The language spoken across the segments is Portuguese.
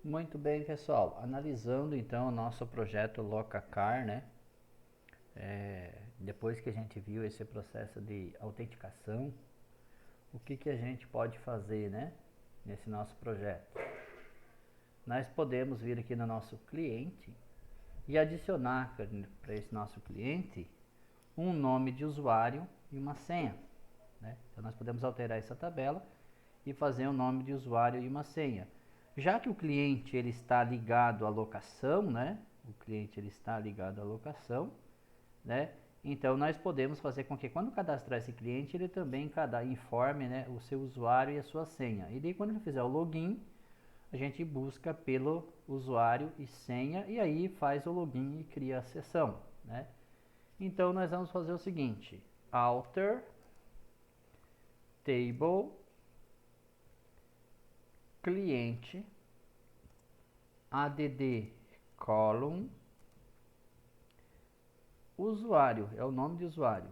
Muito bem, pessoal. Analisando então o nosso projeto Locacar, né? Depois que a gente viu esse processo de autenticação, o que a gente pode fazer, né? Nesse nosso projeto. Nós podemos vir aqui no nosso cliente e adicionar para esse nosso cliente um nome de usuário e uma senha, né? Então nós podemos alterar essa tabela e fazer um nome de usuário e uma senha. Já que o cliente ele está ligado à locação, né? O cliente ele está ligado à locação, né? Então nós podemos fazer com que quando cadastrar esse cliente ele também informe, né, o seu usuário e a sua senha. E daí quando ele fizer o login, a gente busca pelo usuário e senha e aí faz o login e cria a sessão, né? Então nós vamos fazer o seguinte: alter table cliente add column usuário, é o nome de usuário.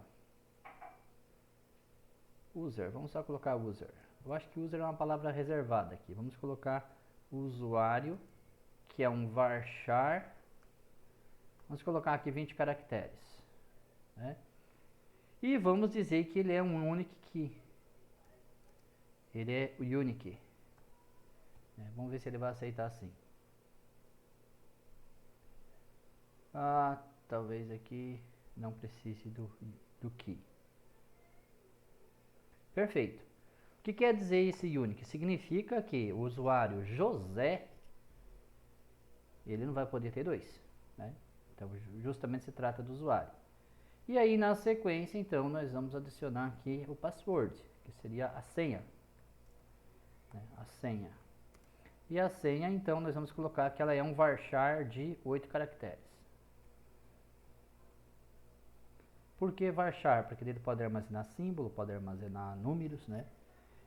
User, vamos só colocar user. Eu acho que user é uma palavra reservada aqui. Vamos colocar usuário, que é um varchar. Vamos colocar aqui 20 caracteres, né? E vamos dizer que ele é um unique key. Ele é unique. Vamos ver se ele vai aceitar assim. Talvez aqui não precise do key. Perfeito. O que quer dizer esse unique? Significa que o usuário José, ele não vai poder ter dois, né? Então, justamente se trata do usuário. E aí, na sequência, então, nós vamos adicionar aqui o password, que seria a senha, né? A senha. E a senha, então, nós vamos colocar que ela é um varchar de 8 caracteres. Por que varchar? Porque ele pode armazenar símbolo, pode armazenar números, né?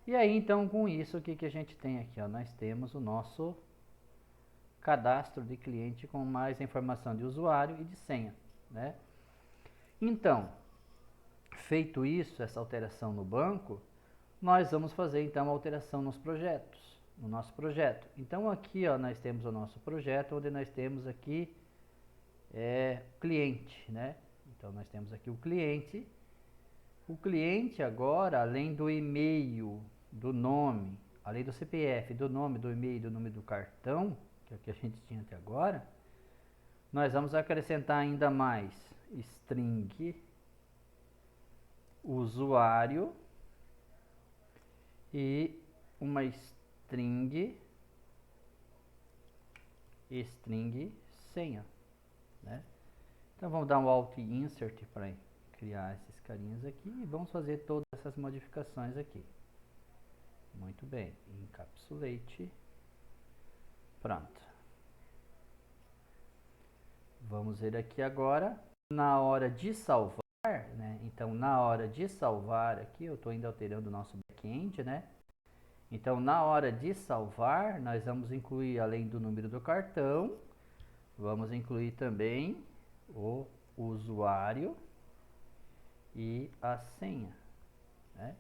E aí, então, com isso, o que a gente tem aqui? Ó? Nós temos o nosso cadastro de cliente com mais informação de usuário e de senha, né? Então, feito isso, essa alteração no banco, nós vamos fazer então a alteração nos projetos, no nosso projeto. Então aqui ó, nós temos o nosso projeto, onde nós temos aqui cliente, né? Então nós temos aqui o cliente. O cliente agora, além do e-mail, do nome, além do CPF, do nome, do e-mail, do número do cartão, que é o que a gente tinha até agora, nós vamos acrescentar ainda mais string usuário e uma string senha, né? Então vamos dar um alt insert para criar esses carinhas aqui e vamos fazer todas essas modificações aqui. Muito bem, encapsulate, pronto. Vamos ver aqui agora, na hora de salvar, né? Então na hora de salvar aqui, eu estou ainda alterando o nosso back-end, né? Então na hora de salvar, nós vamos incluir, além do número do cartão, vamos incluir também o usuário e a senha, né?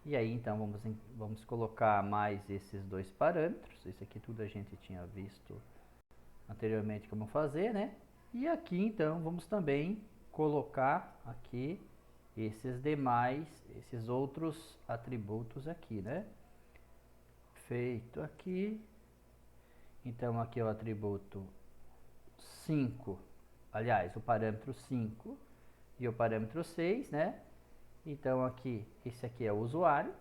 E aí então vamos colocar mais esses dois parâmetros. Isso aqui tudo a gente tinha visto anteriormente como fazer, né? E aqui então vamos também colocar aqui esses outros atributos aqui, né? Feito aqui. Então aqui é o atributo 5, aliás, o parâmetro 5 e o parâmetro 6, né? Então aqui, esse aqui é o usuário,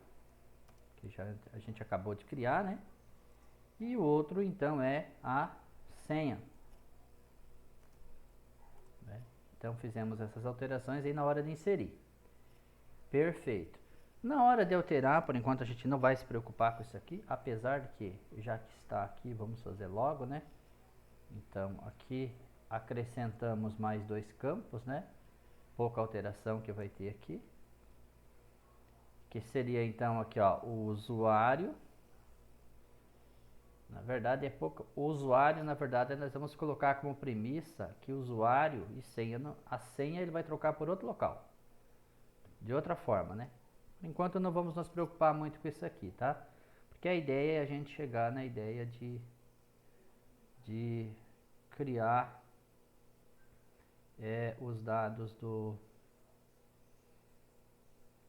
que a gente acabou de criar, né? E o outro então é a senha, né? Então fizemos essas alterações aí na hora de inserir. Perfeito. Na hora de alterar, por enquanto a gente não vai se preocupar com isso aqui, apesar de que já que está aqui, vamos fazer logo, né? Então aqui acrescentamos mais dois campos, né? Pouca alteração que vai ter aqui. Que seria então aqui ó, o usuário. Na verdade é pouco. O usuário, na verdade, nós vamos colocar como premissa que o usuário e senha, a senha ele vai trocar por outro local. De outra forma, né? Por enquanto não vamos nos preocupar muito com isso aqui, tá? Porque a ideia é a gente chegar na ideia de de criar os dados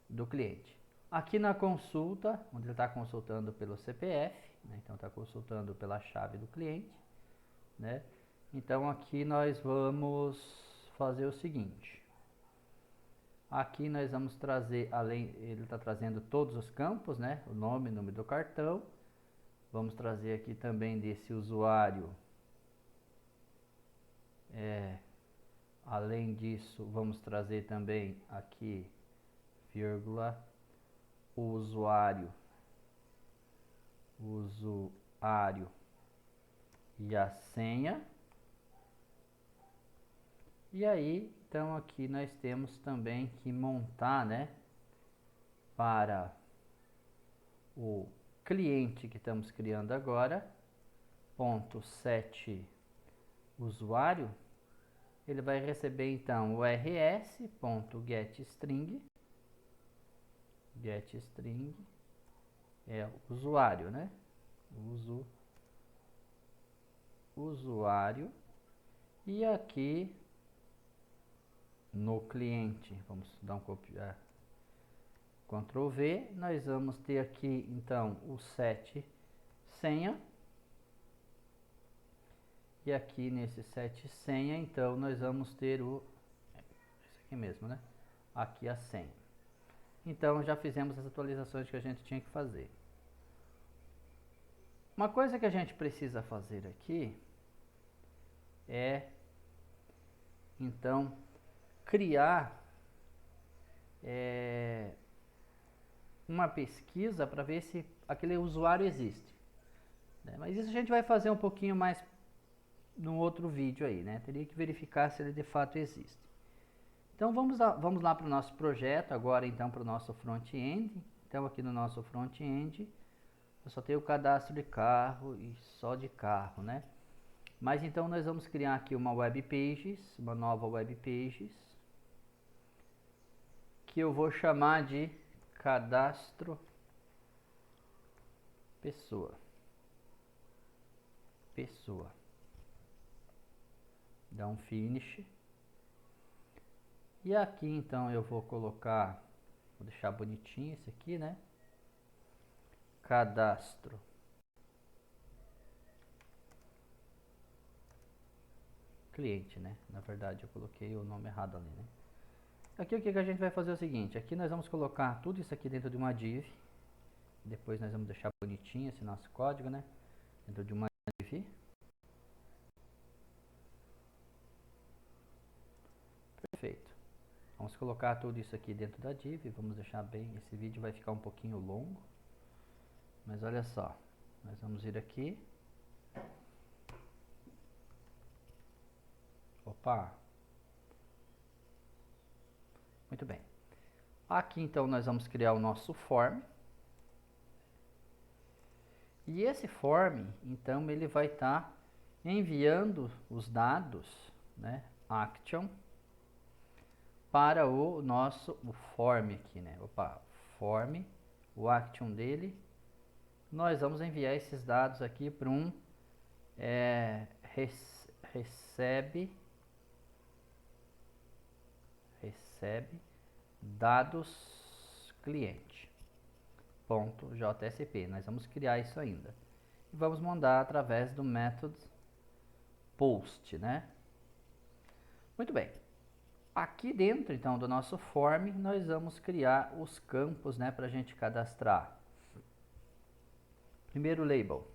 do cliente. Aqui na consulta, onde ele está consultando pelo CPF, né? Então está consultando pela chave do cliente, né? Então aqui nós vamos fazer o seguinte. Aqui nós vamos trazer, ele está trazendo todos os campos, né? O nome, número do cartão. Vamos trazer aqui também desse usuário. Além disso, vamos trazer também aqui, vírgula, o usuário e a senha. E aí, então aqui nós temos também que montar, né, para o cliente que estamos criando agora, ponto set usuário, ele vai receber então o rs.getString, getString é o usuário, né, usuário, e aqui no cliente, vamos dar um copiar, Ctrl V, nós vamos ter aqui então o set senha, e aqui nesse set senha, então nós vamos ter esse aqui mesmo, né? Aqui a senha. Então já fizemos as atualizações que a gente tinha que fazer. Uma coisa que a gente precisa fazer aqui é então criar uma pesquisa para ver se aquele usuário existe, né? Mas isso a gente vai fazer um pouquinho mais no outro vídeo aí, né? Teria que verificar se ele de fato existe. Então vamos lá para o nosso projeto, agora então para o nosso front-end. Então aqui no nosso front-end eu só tenho o cadastro de carro e só de carro, né? Mas então nós vamos criar aqui uma web pages, uma nova web pages, que eu vou chamar de cadastro pessoa. Dá um finish. E aqui então eu vou colocar, vou deixar bonitinho esse aqui, né? Cadastro cliente, né? Na verdade eu coloquei o nome errado ali, né? Aqui o que a gente vai fazer é o seguinte, aqui nós vamos colocar tudo isso aqui dentro de uma div. Depois nós vamos deixar bonitinho esse nosso código, né? Dentro de uma div. Perfeito. Vamos colocar tudo isso aqui dentro da div. Vamos deixar bem, esse vídeo vai ficar um pouquinho longo. Mas olha só, nós vamos vir aqui. Opa! Muito bem. Aqui então nós vamos criar o nosso form. E esse form, então ele vai estar enviando os dados, né, action, para o nosso form aqui, né? Opa, form, o action dele. Nós vamos enviar esses dados aqui para um recebe dados cliente .jsp. Nós vamos criar isso ainda. E vamos mandar através do método post, né? Muito bem. Aqui dentro, então, do nosso form, nós vamos criar os campos, né, para a gente cadastrar. Primeiro label,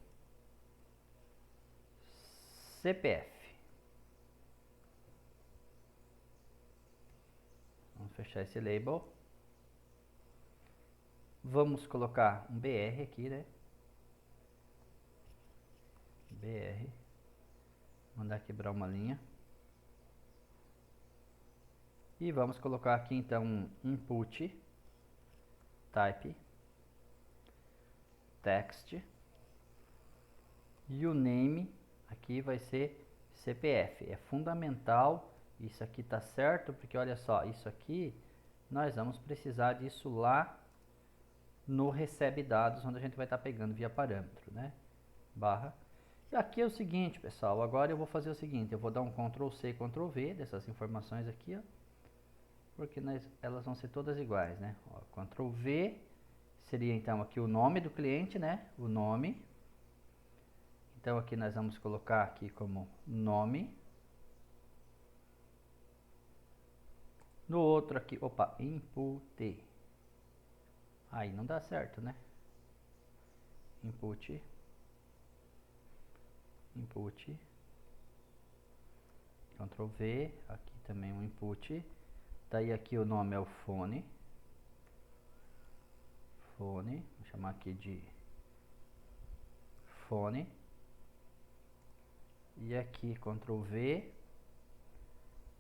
CPF. Vamos fechar esse label. Vamos colocar um BR aqui, né? BR. Mandar quebrar uma linha. E vamos colocar aqui então um input type text e o name aqui vai ser CPF. É fundamental, isso aqui tá certo, porque olha só, isso aqui nós vamos precisar disso lá no recebe dados, onde a gente vai estar pegando via parâmetro, né? Barra. E aqui é o seguinte, pessoal, agora eu vou fazer o seguinte, eu vou dar um Ctrl C, Ctrl V dessas informações aqui, ó, porque elas vão ser todas iguais, né? Ó, Ctrl V seria então aqui o nome do cliente, né? O nome. Então aqui nós vamos colocar aqui como nome. No outro aqui, opa, input. Aí não dá certo, né? Input. Ctrl V, aqui também um input. Daí aqui o nome é o fone. Vou chamar aqui de fone. E aqui Ctrl V.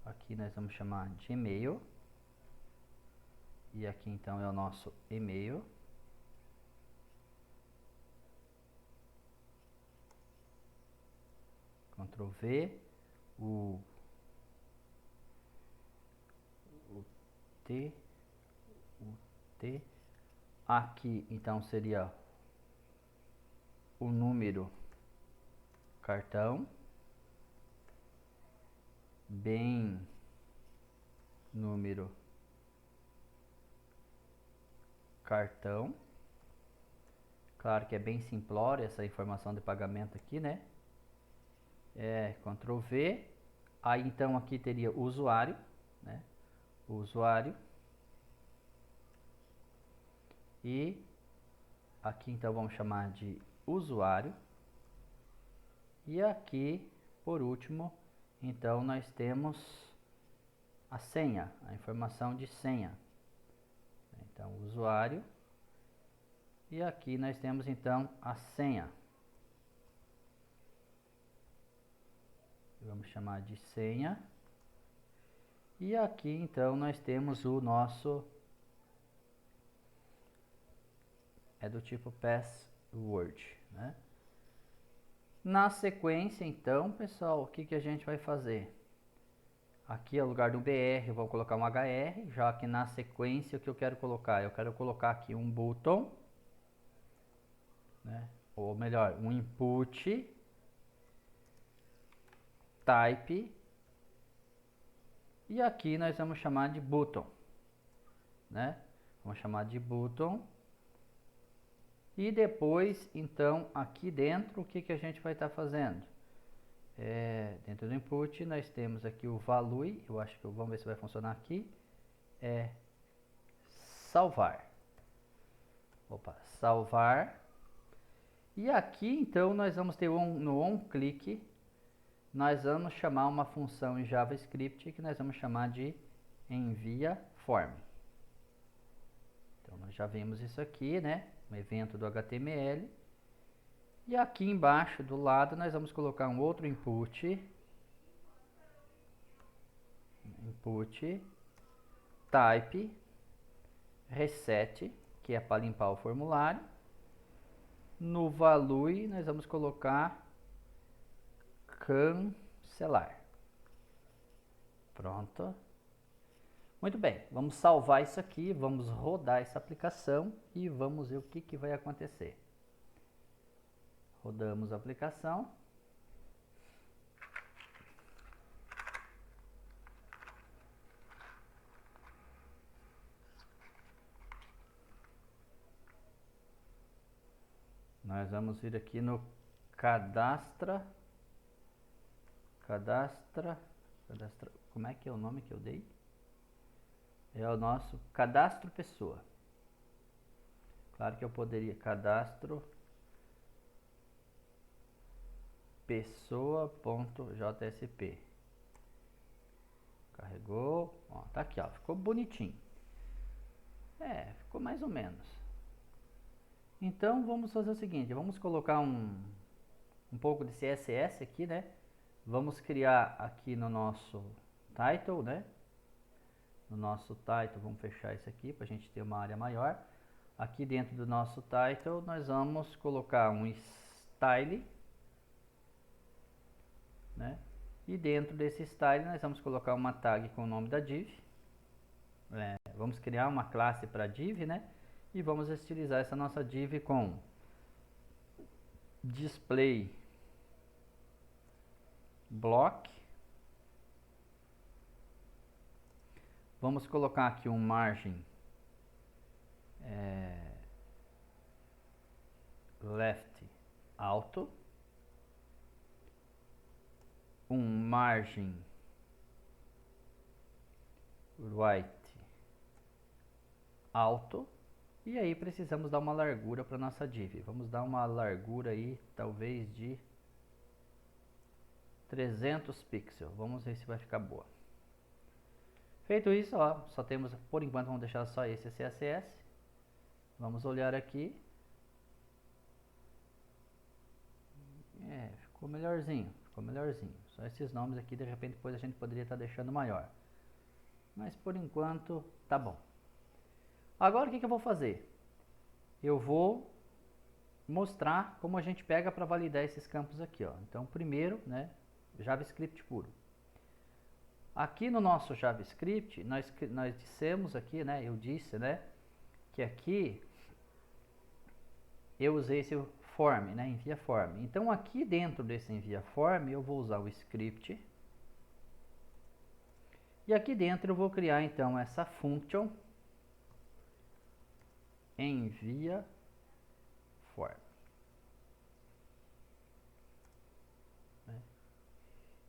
Aqui nós vamos chamar de e-mail. E aqui então é o nosso e-mail. Ctrl V. O T. Aqui então seria o número cartão. Bem número cartão. Claro que é bem simplória essa informação de pagamento aqui, né? Ctrl V. Aí então aqui teria o usuário, né? O usuário. E aqui então vamos chamar de usuário. E aqui, por último, então nós temos a senha, a informação de senha. Então, usuário. E aqui nós temos então a senha. Vamos chamar de senha. E aqui então nós temos o nosso, é do tipo password, né? Na sequência então, pessoal, o que a gente vai fazer? Aqui é o lugar do BR, eu vou colocar um HR, já que na sequência o que eu quero colocar? Eu quero colocar aqui um button, né? Ou melhor, um input type. E aqui nós vamos chamar de button, né? Vamos chamar de button. E depois, então, aqui dentro, o que a gente vai estar fazendo? Dentro do input, nós temos aqui o value. Eu acho que vamos ver se vai funcionar aqui. Salvar. Opa, salvar. E aqui, então, nós vamos ter no onClick, nós vamos chamar uma função em JavaScript que nós vamos chamar de envia form. Então, nós já vimos isso aqui, né? Um evento do HTML. E aqui embaixo, do lado, nós vamos colocar um outro input. Input type reset, que é para limpar o formulário. No value, nós vamos colocar cancelar. Pronto. Muito bem, vamos salvar isso aqui, vamos rodar essa aplicação e vamos ver o que vai acontecer. Rodamos a aplicação. Nós vamos vir aqui no cadastra, como é que é o nome que eu dei? É o nosso cadastro pessoa. Claro que eu poderia cadastro pessoa.jsp. Carregou, ó, tá aqui, ó, ficou bonitinho. Ficou mais ou menos. Então vamos fazer o seguinte, vamos colocar um pouco de CSS aqui, né? Vamos criar aqui no nosso title, né? No nosso title, vamos fechar isso aqui para a gente ter uma área maior. Aqui dentro do nosso title, nós vamos colocar um style, né? E dentro desse style, nós vamos colocar uma tag com o nome da div. Vamos criar uma classe para div, né? E vamos estilizar essa nossa div com display block. Vamos colocar aqui um margem left alto, um margem right alto, e aí precisamos dar uma largura para nossa div. Vamos dar uma largura aí, talvez de 300 pixels. Vamos ver se vai ficar boa. Feito isso, ó, só temos, por enquanto, vamos deixar só esse CSS. Vamos olhar aqui. Ficou melhorzinho, ficou melhorzinho. Só esses nomes aqui, de repente, depois a gente poderia estar deixando maior. Mas por enquanto, tá bom. Agora o que eu vou fazer? Eu vou mostrar como a gente pega para validar esses campos aqui, ó. Então, primeiro, né, JavaScript puro. Aqui no nosso JavaScript, nós dissemos aqui, né, eu disse, né, que aqui eu usei esse form, né, envia form. Então, aqui dentro desse envia form, eu vou usar o script. E aqui dentro eu vou criar, então, essa function envia form.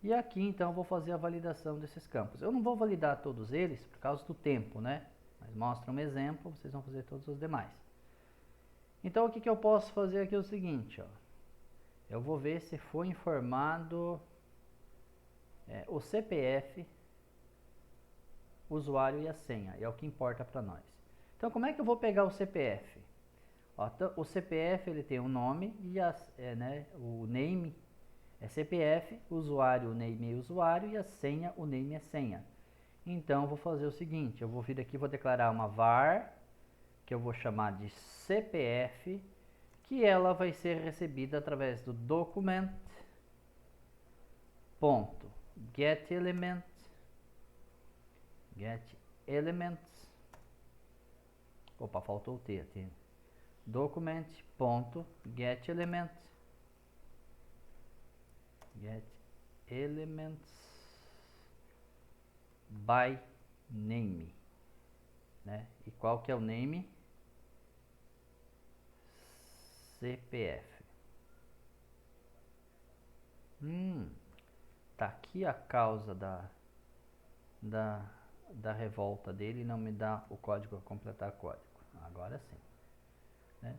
E aqui, então, eu vou fazer a validação desses campos. Eu não vou validar todos eles por causa do tempo, né? Mas mostra um exemplo, vocês vão fazer todos os demais. Então, o que eu posso fazer aqui é o seguinte, ó. Eu vou ver se foi informado o CPF, o usuário e a senha. É o que importa para nós. Então, como é que eu vou pegar o CPF? Ó, o CPF ele tem um nome e o name é CPF, usuário, o name é usuário e a senha, o name é senha. Então, eu vou fazer o seguinte, eu vou vir aqui e vou declarar uma var, que eu vou chamar de CPF, que ela vai ser recebida através do document.getElements, opa, faltou o T aqui, document.getElements, by name, né? E qual que é o name? CPF. Tá aqui a causa da revolta dele e não me dá o código a completar código. Agora sim, né?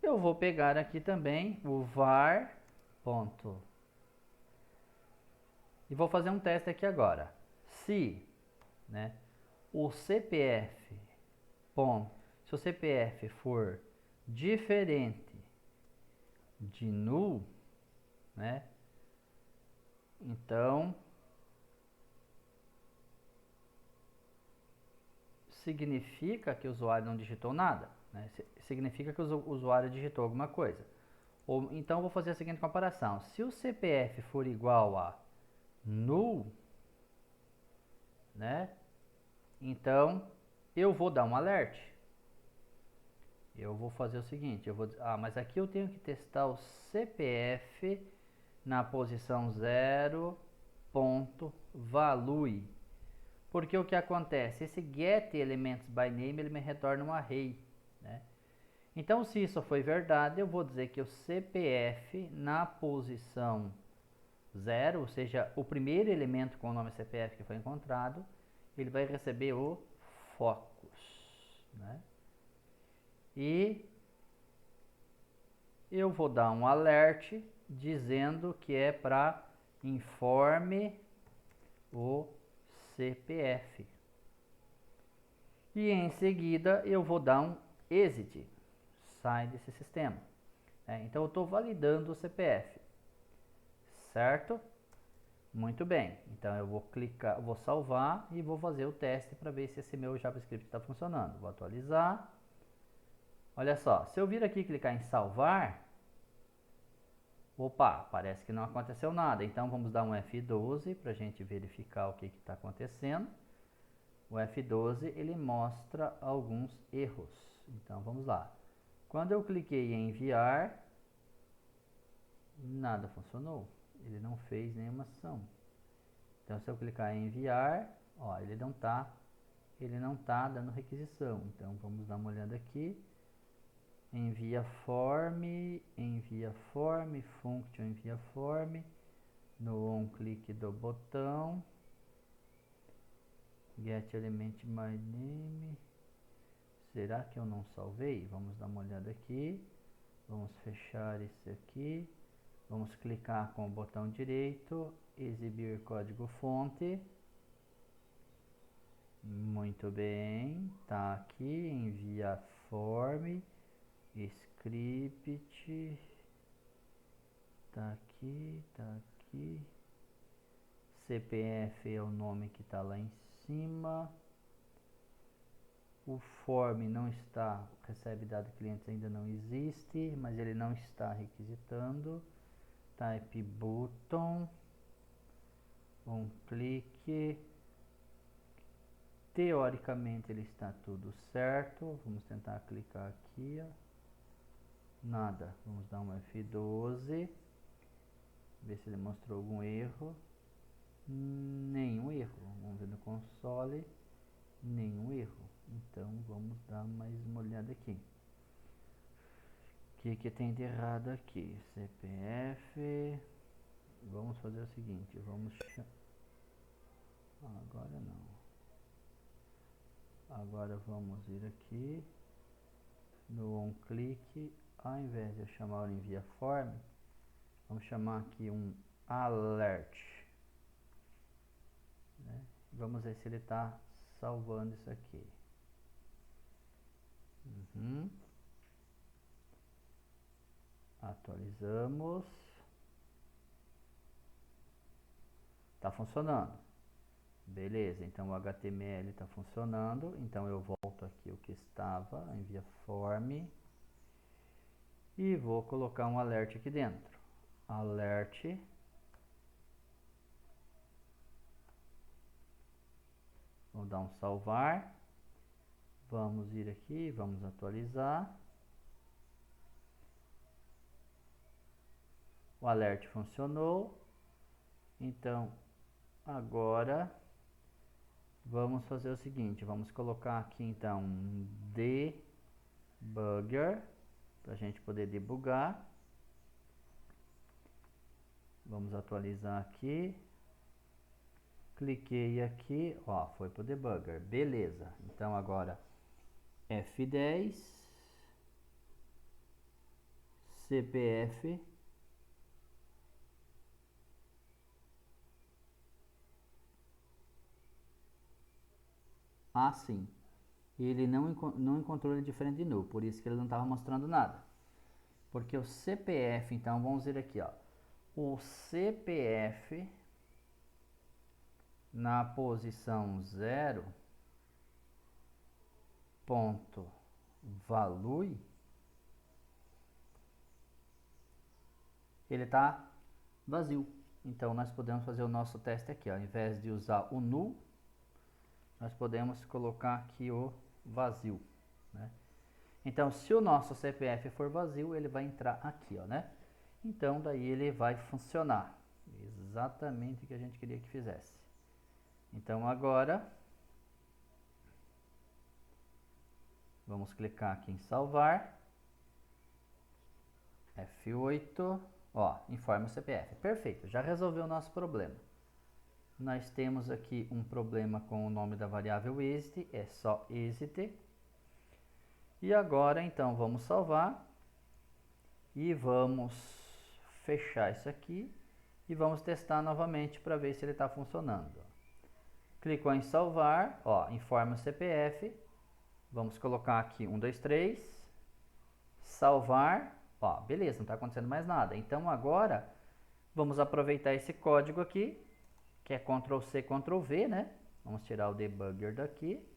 Eu vou pegar aqui também o var e vou fazer um teste aqui agora. Se, né, o CPF se o CPF for diferente de null, né, então significa que o usuário não digitou nada, né? Significa que o usuário digitou alguma coisa. Ou então vou fazer a seguinte comparação: se o CPF for igual a null, né, então eu vou dar um alert. Eu vou fazer o seguinte, mas aqui eu tenho que testar o CPF na posição 0.value. Porque o que acontece? Esse getElementsByName ele me retorna um array, né? Então, se isso foi verdade, eu vou dizer que o CPF na posição 0, ou seja, o primeiro elemento com o nome CPF que foi encontrado, ele vai receber o focus, né? E eu vou dar um alert dizendo que é para informe o CPF. E em seguida eu vou dar um exit, sai desse sistema. Então eu estou validando o CPF, certo? Muito bem, então eu vou clicar, vou salvar e vou fazer o teste para ver se esse meu JavaScript está funcionando. Vou atualizar. Olha só, se eu vir aqui e clicar em salvar, opa, parece que não aconteceu nada. Então vamos dar um F12 para a gente verificar o que está acontecendo. O F12 ele mostra alguns erros. Então vamos lá. Quando eu cliquei em enviar, nada funcionou. ele não fez nenhuma ação. Então se eu clicar em enviar, ó, ele não tá dando requisição. Então vamos dar uma olhada aqui. Envia form, function envia form, no on clique do botão, get element my name. Será que eu não salvei? Vamos dar uma olhada aqui. Vamos fechar esse aqui. Vamos clicar com o botão direito, exibir código fonte. Muito bem, tá aqui, envia form, script, tá aqui, CPF é o nome que está lá em cima. O form não está, recebe dado clientes ainda não existe, mas ele não está requisitando. Type button, um clique. Teoricamente ele está tudo certo. Vamos tentar clicar aqui, ó. Nada. Vamos dar um F12. Ver se ele mostrou algum erro. Nenhum erro. Vamos ver no console. Nenhum erro. Então vamos dar mais uma olhada aqui. O que tem de errado aqui? CPF. Vamos fazer o seguinte. Vamos... Agora não. Agora vamos ir aqui no on clique, ao invés de eu chamar o envia form, vamos chamar aqui um alert, né? Vamos ver se ele está salvando isso aqui. Atualizamos. Está funcionando. Beleza, então o HTML está funcionando. Então eu volto aqui o que estava, envia form. E vou colocar um alert aqui dentro. Alert. Vou dar um salvar. Vamos ir aqui, vamos atualizar. O alert funcionou. Então, agora vamos fazer o seguinte, vamos colocar aqui então um debugger para a gente poder debugar. Vamos atualizar aqui. Cliquei aqui, ó, foi para o debugger, beleza. Então agora F10, CPF, sim, ele não encontrou ele diferente de null, por isso que ele não estava mostrando nada. Porque o CPF, então vamos ver aqui, ó, o CPF na posição 0 ponto value, ele está vazio. Então nós podemos fazer o nosso teste aqui, ó. Ao invés de usar o null, nós podemos colocar aqui o vazio, né? Então se o nosso CPF for vazio, ele vai entrar aqui, ó, né? Então daí ele vai funcionar exatamente o que a gente queria que fizesse. Então agora vamos clicar aqui em salvar. F8, ó, informa o CPF. Perfeito, já resolveu o nosso problema. Nós temos aqui um problema com o nome da variável exit, é só exit. E agora então vamos salvar e vamos fechar isso aqui e vamos testar novamente para ver se ele está funcionando. Clicou em salvar, ó, informa o CPF. Vamos colocar aqui 1, 2, 3, salvar, ó, beleza, não está acontecendo mais nada. Então agora vamos aproveitar esse código aqui, que é Ctrl C, Ctrl V, né? Vamos tirar o debugger daqui.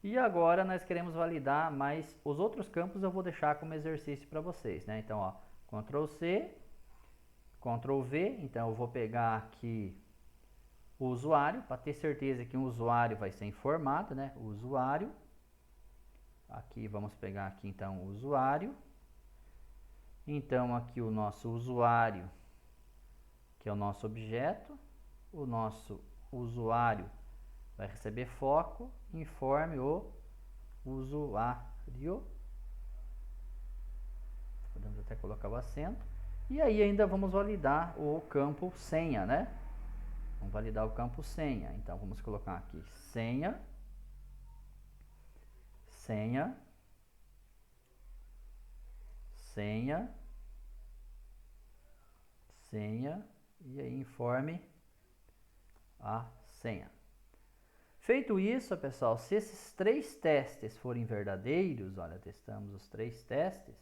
E agora nós queremos validar, mas os outros campos eu vou deixar como exercício para vocês, né? Então, ó, Ctrl C, Ctrl V, então eu vou pegar aqui o usuário, para ter certeza que um usuário vai ser informado, né? O usuário. Aqui vamos pegar aqui então o usuário. Então aqui o nosso usuário, que é o nosso objeto, o nosso usuário vai receber foco, informe o usuário, podemos até colocar o acento, e aí ainda vamos validar o campo senha, né? Vamos validar o campo senha, então vamos colocar aqui senha, senha, senha, senha, e aí informe a senha. Feito isso, pessoal, se esses 3 testes forem verdadeiros, olha, testamos os 3 testes,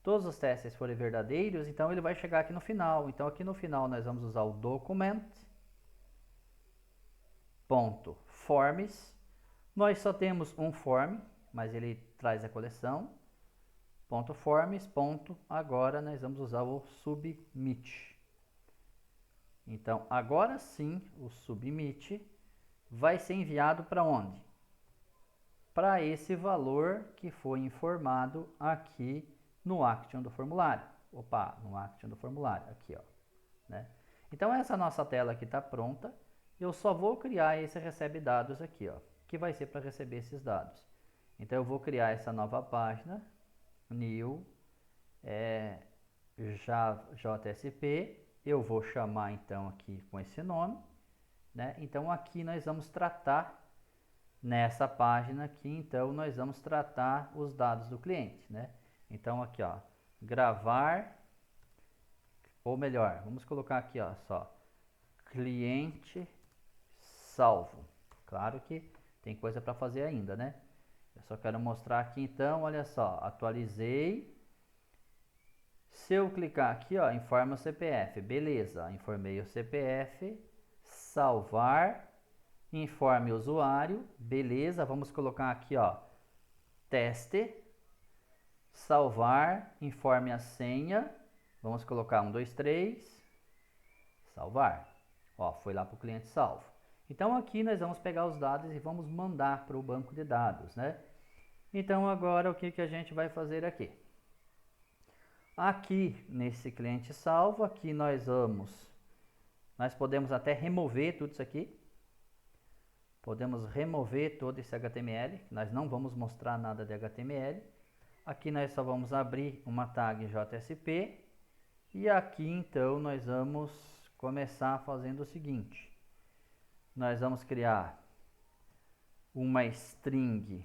todos os testes forem verdadeiros, então ele vai chegar aqui no final. Então aqui no final nós vamos usar o document.forms. Nós só temos um form, mas ele traz a coleção. .forms. Agora nós vamos usar o submit. Então agora sim o submit vai ser enviado para onde? Para esse valor que foi informado aqui no action do formulário. Opa, no action do formulário, aqui ó. Né? Então essa nossa tela aqui está pronta. Eu só vou criar esse recebe dados aqui, ó, que vai ser para receber esses dados. Então eu vou criar essa nova página, new, JSP, eu vou chamar então aqui com esse nome, né? Então aqui nós vamos tratar, nessa página aqui, então nós vamos tratar os dados do cliente, né? Então aqui ó, gravar, ou melhor, vamos colocar aqui ó, só, cliente salvo. Claro que tem coisa para fazer ainda, né? Eu só quero mostrar aqui então, olha só, atualizei. Se eu clicar aqui, ó, informa o CPF, beleza, informei o CPF, salvar, informe o usuário, beleza, vamos colocar aqui, ó, teste, salvar, informe a senha, vamos colocar 1, 2, 3, salvar, ó, foi lá para o cliente salvo. Então aqui nós vamos pegar os dados e vamos mandar para o banco de dados, né? Então agora o que a gente vai fazer aqui? Aqui nesse cliente salvo, aqui nós podemos até remover tudo isso aqui. Podemos remover todo esse HTML, nós não vamos mostrar nada de HTML. Aqui nós só vamos abrir uma tag JSP. E aqui então nós vamos começar fazendo o seguinte. Nós vamos criar uma string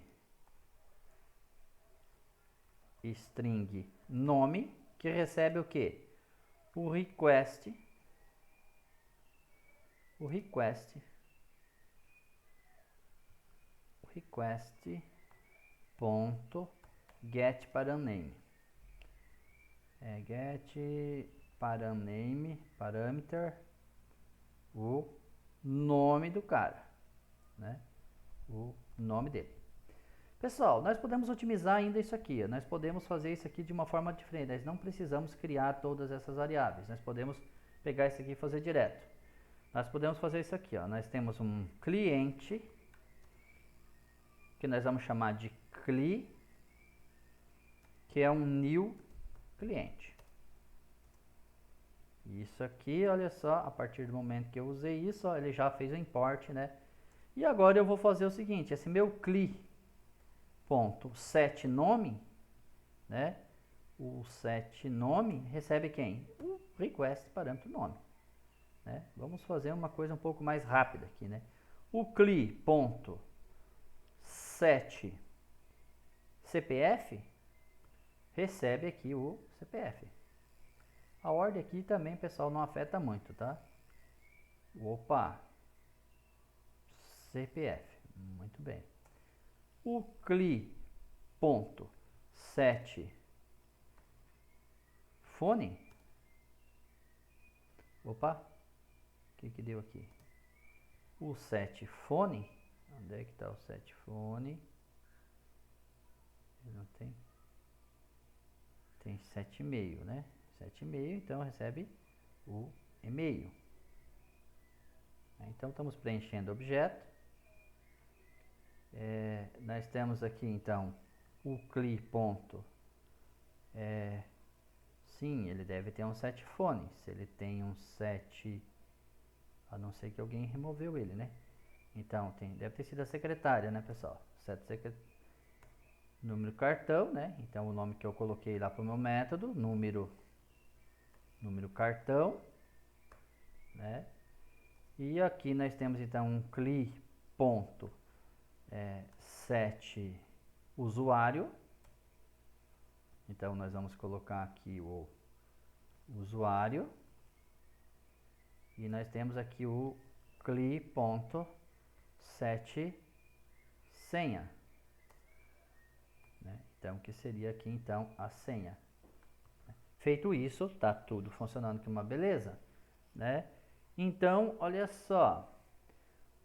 nome, que recebe o que? O request ponto get paraname. Get parameter, o nome do cara, né? O nome dele. Pessoal, nós podemos otimizar ainda isso aqui. Nós podemos fazer isso aqui de uma forma diferente. Nós não precisamos criar todas essas variáveis. Nós podemos pegar isso aqui e fazer direto. Nós podemos fazer isso aqui, ó. Nós temos um cliente que nós vamos chamar de cli, que é um new cliente. Isso aqui, olha só, a partir do momento que eu usei isso, ó, ele já fez o import, né? E agora eu vou fazer o seguinte, esse meu cli.setNome, né? O setNome recebe quem? O request parâmetro nome, né? Vamos fazer uma coisa um pouco mais rápida aqui, né? O cli.setCPF recebe aqui o CPF. A ordem aqui também, pessoal, não afeta muito, tá? Opa! CPF. Muito bem. O cli.setPhone. Opa! O que deu aqui? O setPhone. Onde é que está o setPhone? Não tem. Tem 7,5, né? 7,5, então recebe o e-mail. Então estamos preenchendo o objeto. Nós temos aqui então o cli.sign sim, ele deve ter um 7 fone. Se ele tem um 7, a não ser que alguém removeu ele, né? Então, deve ter sido a secretária, né, pessoal? 7 número cartão, né? Então, o nome que eu coloquei lá para o meu método, número cartão, né? E aqui nós temos, então, um cli.set usuário. Então, nós vamos colocar aqui o usuário. E nós temos aqui o cli.set senha, né? Então, que seria aqui, então, a senha. Feito isso, tá tudo funcionando com uma beleza, né? Então, olha só.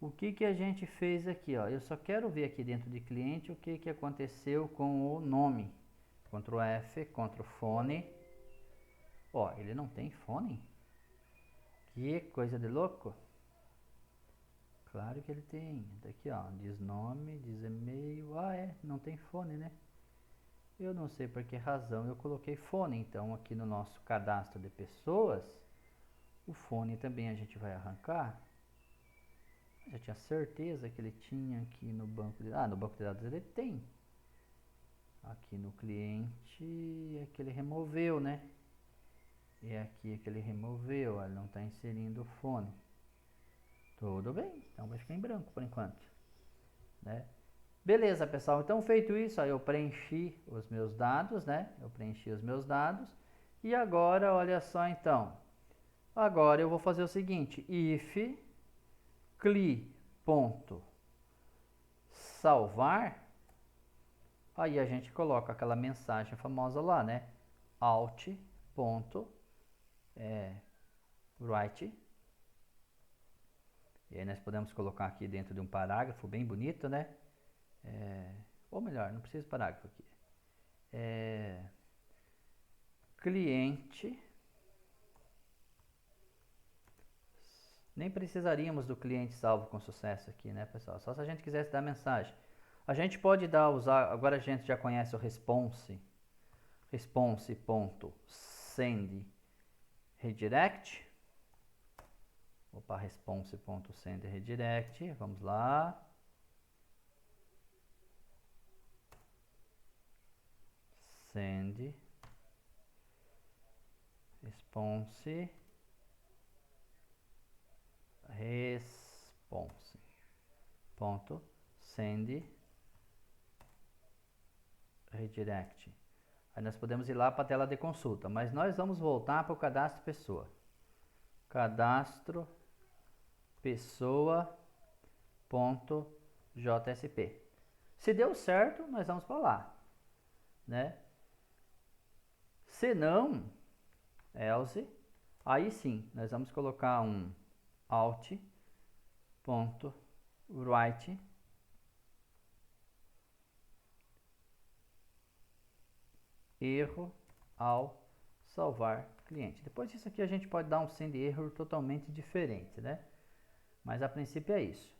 O que a gente fez aqui, ó? Eu só quero ver aqui dentro de cliente o que aconteceu com o nome. Ctrl F, Ctrl Fone. Ó, ele não tem fone? Que coisa de louco. Claro que ele tem. Daqui, ó, diz nome, diz e-mail. Ah, não tem fone, né? Eu não sei por que razão eu coloquei fone. Então, aqui no nosso cadastro de pessoas, o fone também a gente vai arrancar. Já tinha certeza que ele tinha aqui no banco de dados. Ah, no banco de dados ele tem. Aqui no cliente é que ele removeu, né? E aqui é que ele removeu, ele não está inserindo o fone. Tudo bem, então vai ficar em branco por enquanto, né? Beleza, pessoal, então feito isso, ó, eu preenchi os meus dados, né? Eu preenchi os meus dados. E agora, olha só então. Agora eu vou fazer o seguinte, if cli.salvar. Aí a gente coloca aquela mensagem famosa lá, né? Alt.write. E aí nós podemos colocar aqui dentro de um parágrafo bem bonito, né? Ou melhor, não precisa de parágrafo aqui. Cliente. Nem precisaríamos do cliente salvo com sucesso aqui, né, pessoal? Só se a gente quisesse dar mensagem. A gente pode usar, agora a gente já conhece o response.send redirect. Opa, response.send redirect, vamos lá. Send response ponto send redirect. Aí nós podemos ir lá para a tela de consulta, mas nós vamos voltar para o cadastro pessoa. Cadastro pessoa.jsp. Se deu certo, nós vamos para lá, né? Se não, else, aí sim, nós vamos colocar um alt.write erro ao salvar cliente. Depois disso aqui a gente pode dar um send error totalmente diferente, né? Mas a princípio é isso.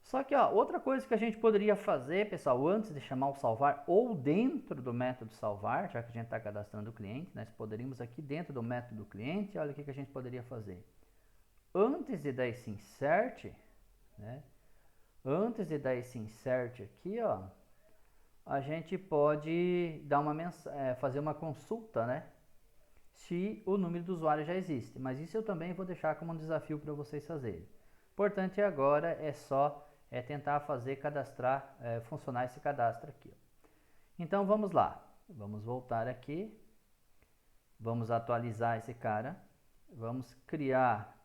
Só que, ó, outra coisa que a gente poderia fazer, pessoal, antes de chamar o salvar ou dentro do método salvar, já que a gente está cadastrando o cliente, nós poderíamos aqui dentro do método do cliente, olha o que a gente poderia fazer. Antes de dar esse insert, né? Antes de dar esse insert aqui, ó, a gente pode dar fazer uma consulta, né? Se o número do usuário já existe. Mas isso eu também vou deixar como um desafio para vocês fazerem. O importante agora é só tentar fazer funcionar esse cadastro aqui. Então vamos lá. Vamos voltar aqui. Vamos atualizar esse cara. Vamos criar.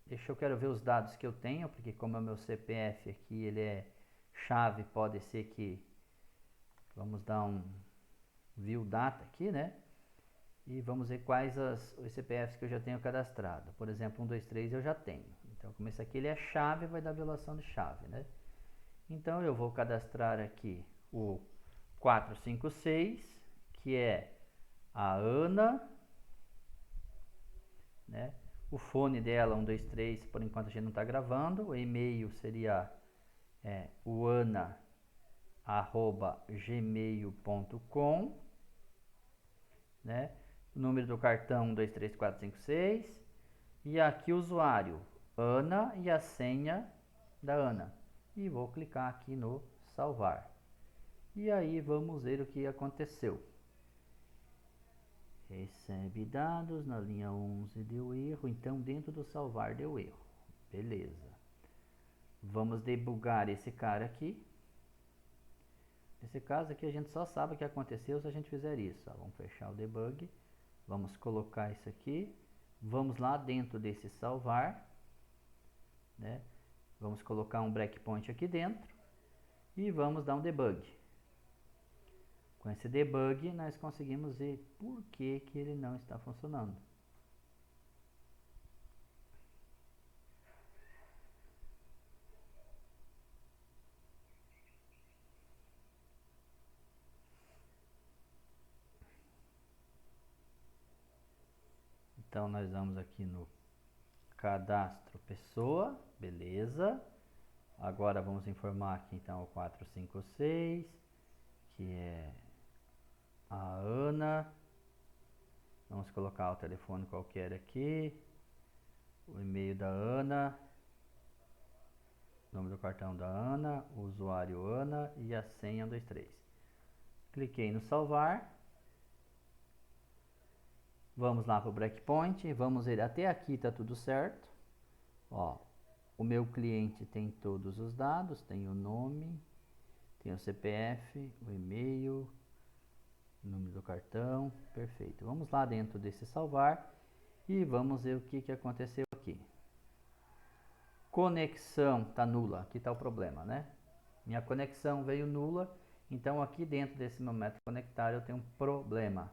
Eu quero ver os dados que eu tenho, porque como é o meu CPF aqui, ele é chave, pode ser que... Vamos dar um view data aqui, né? E vamos ver quais os CPFs que eu já tenho cadastrado. Por exemplo, 123 eu já tenho. Então, como esse aqui ele é chave, vai dar violação de chave, né? Então, eu vou cadastrar aqui o 456, que é a Ana, né? O fone dela, 123, por enquanto a gente não está gravando. O e-mail seria uana@gmail.com, né? o número do cartão 123456 e aqui o usuário Ana e a senha da Ana. E vou clicar aqui no salvar. E aí vamos ver o que aconteceu. Recebe dados, na linha 11 deu erro, então dentro do salvar deu erro. Beleza. Vamos debugar esse cara aqui. Nesse caso aqui a gente só sabe o que aconteceu se a gente fizer isso. Ó, vamos fechar o debug. Vamos colocar isso aqui. Vamos lá dentro desse salvar, né? Vamos colocar um breakpoint aqui dentro e vamos dar um debug. Com esse debug nós conseguimos ver por que ele não está funcionando. Então nós vamos aqui no cadastro pessoa, beleza. Agora vamos informar aqui então o 456, que é a Ana. Vamos colocar o telefone qualquer aqui, o e-mail da Ana, nome do cartão da Ana, o usuário Ana e a senha 123. Cliquei no salvar. Vamos lá para o breakpoint, vamos ver, até aqui está tudo certo. Ó, o meu cliente tem todos os dados, tem o nome, tem o CPF, o e-mail, o número do cartão, perfeito. Vamos lá dentro desse salvar e vamos ver o que aconteceu aqui. Conexão está nula, aqui está o problema, né? Minha conexão veio nula, então aqui dentro desse meu método conectar eu tenho um problema.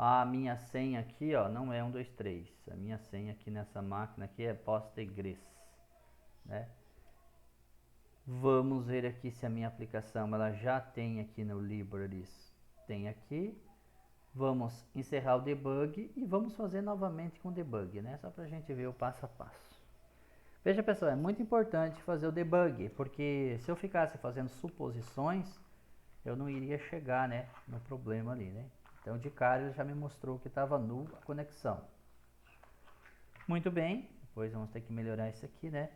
A minha senha aqui, ó, não é 123. A minha senha aqui nessa máquina aqui é Postgres, né? Vamos ver aqui se a minha aplicação ela já tem aqui no Libraries. Tem aqui. Vamos encerrar o debug e vamos fazer novamente com o debug, né? Só para a gente ver o passo a passo. Veja, pessoal, é muito importante fazer o debug, porque se eu ficasse fazendo suposições, eu não iria chegar, né, no problema ali, né? Então, de cara, ele já me mostrou que estava nula a conexão. Muito bem, depois vamos ter que melhorar isso aqui, né?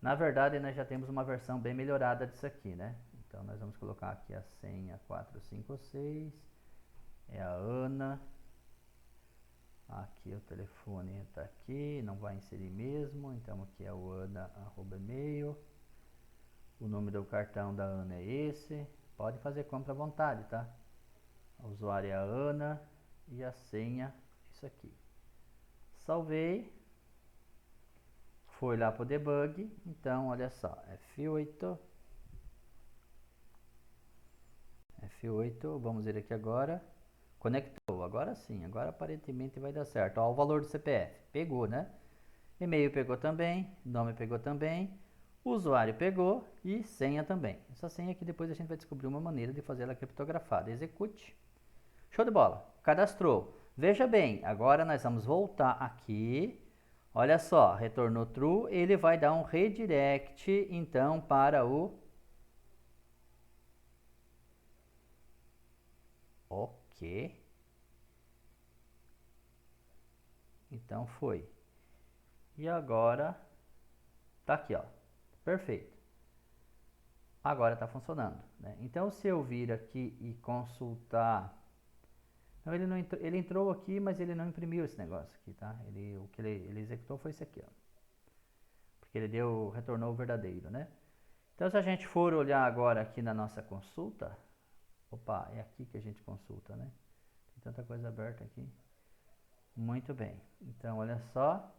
Na verdade, nós já temos uma versão bem melhorada disso aqui, né? Então, nós vamos colocar aqui a senha 456, é a Ana. Aqui o telefone está aqui, não vai inserir mesmo, então aqui é o ana@e-mail. O número do cartão da Ana é esse. Pode fazer compra à vontade, tá? O usuário é a Ana e a senha, isso aqui. Salvei. Foi lá para o debug. Então, olha só, F8. F8, vamos ver aqui agora. Conectou, agora sim, agora aparentemente vai dar certo. Ó, o valor do CPF, pegou, né? E-mail pegou também, nome pegou também, usuário pegou e senha também. Essa senha aqui depois a gente vai descobrir uma maneira de fazer ela criptografada. Execute. Show de bola. Cadastrou. Veja bem, agora nós vamos voltar aqui. Olha só, retornou true, ele vai dar um redirect então para o... Ok. Então foi. E agora tá aqui, ó. Perfeito. Agora está funcionando, né? Então, se eu vir aqui e consultar... Não, ele não entrou, ele entrou aqui, mas ele não imprimiu esse negócio aqui, tá? O que ele executou foi isso aqui, ó. Porque ele retornou o verdadeiro, né? Então, se a gente for olhar agora aqui na nossa consulta... Opa, é aqui que a gente consulta, né? Tem tanta coisa aberta aqui. Muito bem. Então, olha só.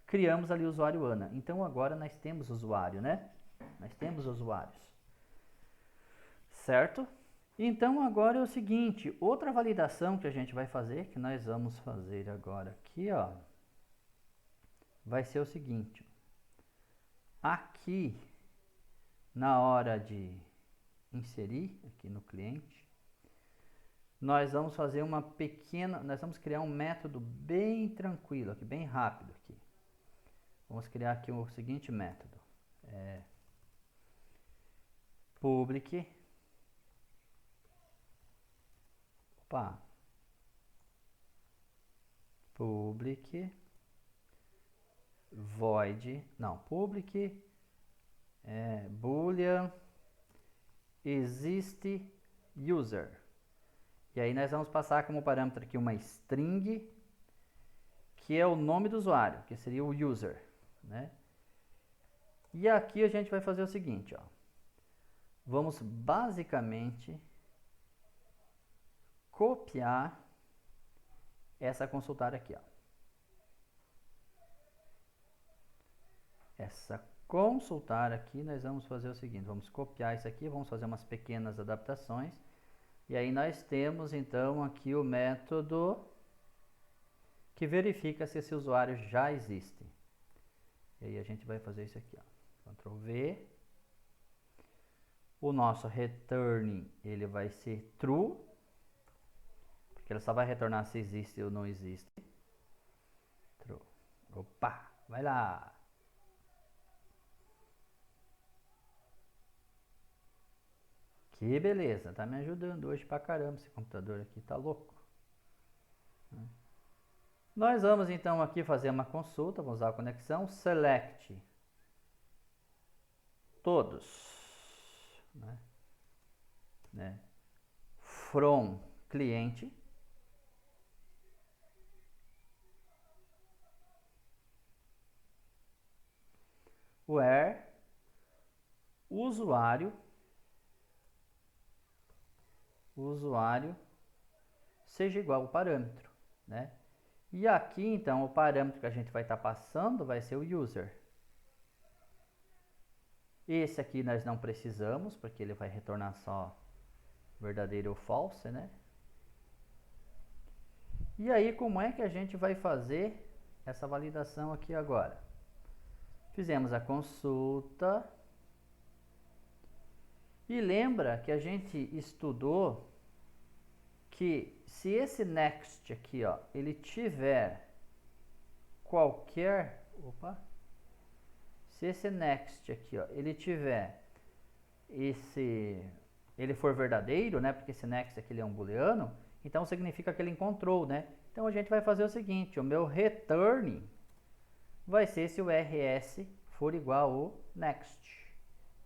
Criamos ali o usuário Ana. Então, agora nós temos usuário, né? Nós temos usuários. Certo? Então, agora é o seguinte. Outra validação que a gente vai fazer, que nós vamos fazer agora aqui, ó. Vai ser o seguinte. Aqui, na hora de inserir, aqui no cliente, nós vamos fazer uma pequena... Nós vamos criar um método bem tranquilo aqui, bem rápido aqui. Vamos criar aqui o seguinte método. Public opa, public void, não, public boolean existe user. E aí nós vamos passar como parâmetro aqui uma string, que é o nome do usuário, que seria o user, né? E aqui a gente vai fazer o seguinte, ó. Vamos basicamente copiar essa consultar aqui, ó. Essa consultar aqui, nós vamos fazer o seguinte, vamos copiar isso aqui, vamos fazer umas pequenas adaptações. E aí nós temos então aqui o método que verifica se esse usuário já existe. E aí a gente vai fazer isso aqui, ó. Ctrl V. O nosso return, ele vai ser true, porque ele só vai retornar se existe ou não existe. True. Opa, vai lá. Que beleza, tá me ajudando hoje pra caramba, esse computador aqui tá louco. Nós vamos então aqui fazer uma consulta, vamos usar a conexão, select todos, né? From cliente, where usuário seja igual ao parâmetro, né? E aqui então o parâmetro que a gente vai estar passando vai ser o user. Esse aqui nós não precisamos, porque ele vai retornar só verdadeiro ou false, né? E aí como é que a gente vai fazer essa validação aqui agora? Fizemos a consulta. E lembra que a gente estudou que se esse next aqui, ó, ele tiver qualquer, se esse next aqui, ó, ele tiver ele for verdadeiro, né, porque esse next aqui ele é um booleano, então significa que ele encontrou, né? Então a gente vai fazer o seguinte, o meu return vai ser se o rs for igual ao next,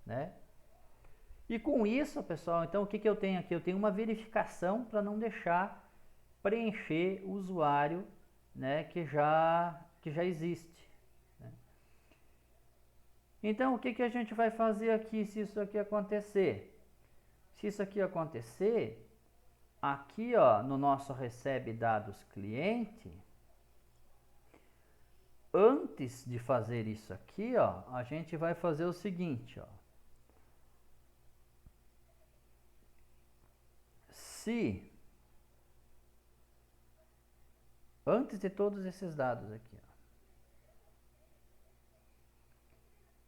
né? E com isso, pessoal, então o que eu tenho aqui? Eu tenho uma verificação para não deixar preencher o usuário, né, que já existe, né? Então, o que a gente vai fazer aqui se isso aqui acontecer? Se isso aqui acontecer, aqui ó, no nosso recebe dados cliente, antes de fazer isso aqui, ó, a gente vai fazer o seguinte, ó. Se antes de todos esses dados aqui, ó,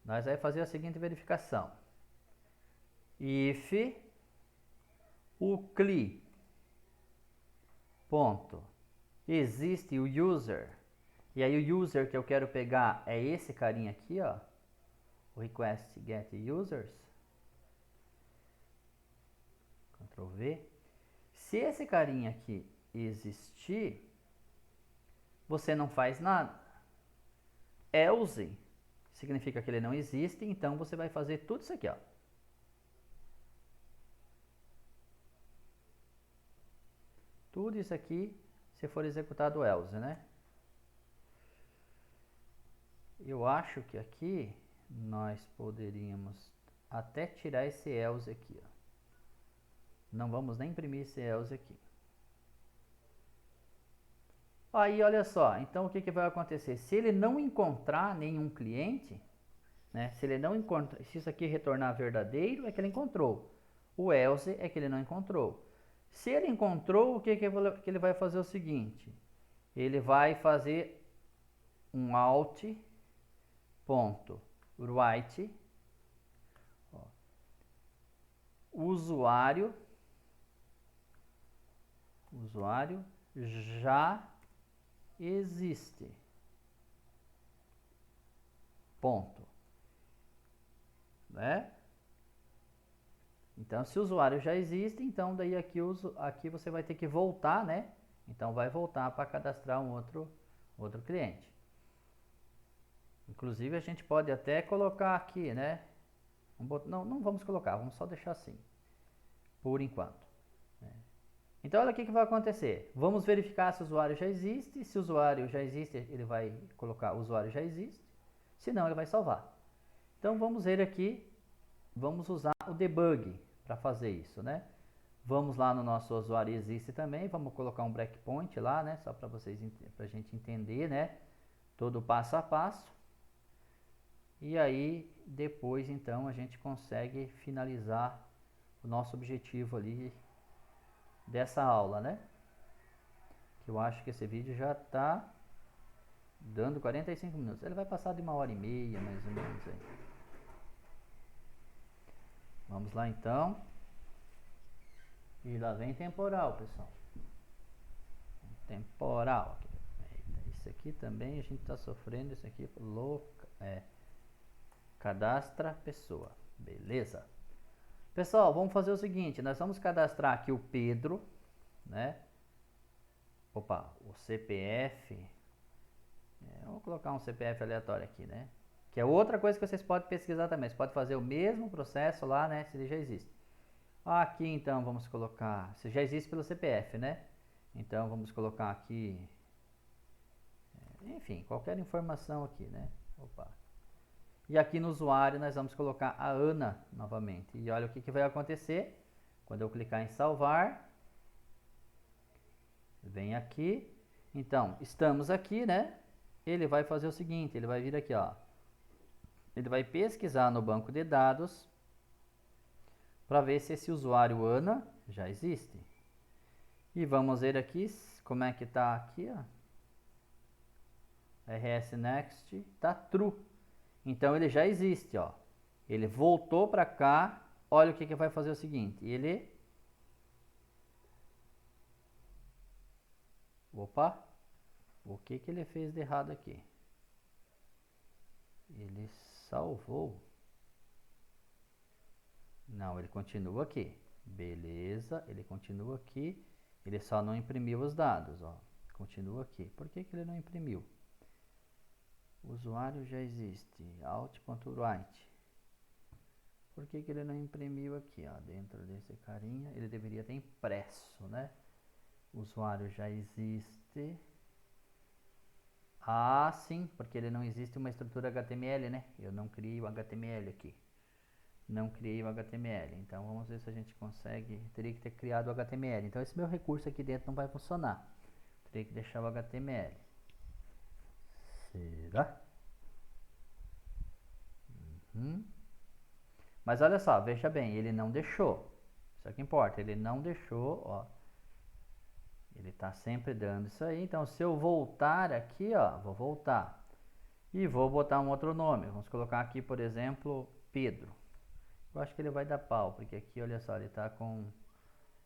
nós vamos fazer a seguinte verificação. If o CLI ponto existe o user, e aí o user que eu quero pegar é esse carinha aqui, ó, o request get users, Ctrl V. Se esse carinha aqui existir, você não faz nada. Else significa que ele não existe, então você vai fazer tudo isso aqui, ó. Tudo isso aqui, se for executado o else, né? Eu acho que aqui nós poderíamos até tirar esse else aqui, ó. Não vamos nem imprimir esse else aqui. Aí, olha só, então o que vai acontecer? Se ele não encontrar nenhum cliente, né? Se ele não encontra, se isso aqui retornar verdadeiro, é que ele encontrou. O else é que ele não encontrou. Se ele encontrou, o que ele vai fazer? O seguinte, ele vai fazer um alt ponto write, ó, usuário já existe, ponto, né? Então, se o usuário já existe, então daí aqui você vai ter que voltar, né? Então vai voltar para cadastrar um outro cliente. Inclusive a gente pode até colocar aqui, né? Não vamos colocar, vamos só deixar assim, por enquanto. Então olha o que vai acontecer. Vamos verificar se o usuário já existe. Se o usuário já existe, ele vai colocar o usuário já existe. Se não, ele vai salvar. Então vamos ver aqui, vamos usar o debug para fazer isso, né? Vamos lá no nosso usuário existe também, vamos colocar um breakpoint lá, né? Só para a gente entender, né? Todo o passo a passo. E aí depois então a gente consegue finalizar o nosso objetivo ali dessa aula, né? Que eu acho que esse vídeo já está dando 45 minutos. Ele vai passar de 1h30 mais ou menos aí. Vamos lá então. E lá vem temporal, pessoal. Temporal. Isso aqui também a gente está sofrendo. Isso aqui cadastra pessoa. Beleza? Pessoal, vamos fazer o seguinte. Nós vamos cadastrar aqui o Pedro, né? Opa, o CPF. Vamos colocar um CPF aleatório aqui, né? Que é outra coisa que vocês podem pesquisar também. Você pode fazer o mesmo processo lá, né? Se ele já existe. Aqui então vamos colocar, se já existe pelo CPF, né? Então vamos colocar aqui, enfim, qualquer informação aqui, né? Opa. E aqui no usuário nós vamos colocar a Ana novamente. E olha o que vai acontecer quando eu clicar em salvar. Vem aqui. Então, estamos aqui, né? Ele vai fazer o seguinte, ele vai vir aqui, ó. Ele vai pesquisar no banco de dados para ver se esse usuário Ana já existe. E vamos ver aqui como é que tá aqui, ó. RS Next tá true. Então ele já existe, ó. Ele voltou para cá. Olha o que vai fazer o seguinte, Opa. O que ele fez de errado aqui? Ele salvou. Não, ele continua aqui. Beleza, ele continua aqui. Ele só não imprimiu os dados, ó. Continua aqui. Por que ele não imprimiu? O usuário já existe. Alt.write. Por que ele não imprimiu aqui, ó? Dentro desse carinha, ele deveria ter impresso, né? O usuário já existe. Ah, sim, porque ele não existe uma estrutura HTML, né? Eu não criei o HTML aqui. Não criei o HTML. Então vamos ver se a gente consegue. Teria que ter criado o HTML. Então esse meu recurso aqui dentro não vai funcionar. Teria que deixar o HTML. Será? Mas olha só, veja bem, ele não deixou. Isso é que importa, ele não deixou, ó. Ele está sempre dando isso aí. Então se eu voltar aqui, ó, vou voltar. E vou botar um outro nome. Vamos colocar aqui, por exemplo, Pedro. Eu acho que ele vai dar pau, porque aqui, olha só, ele está com...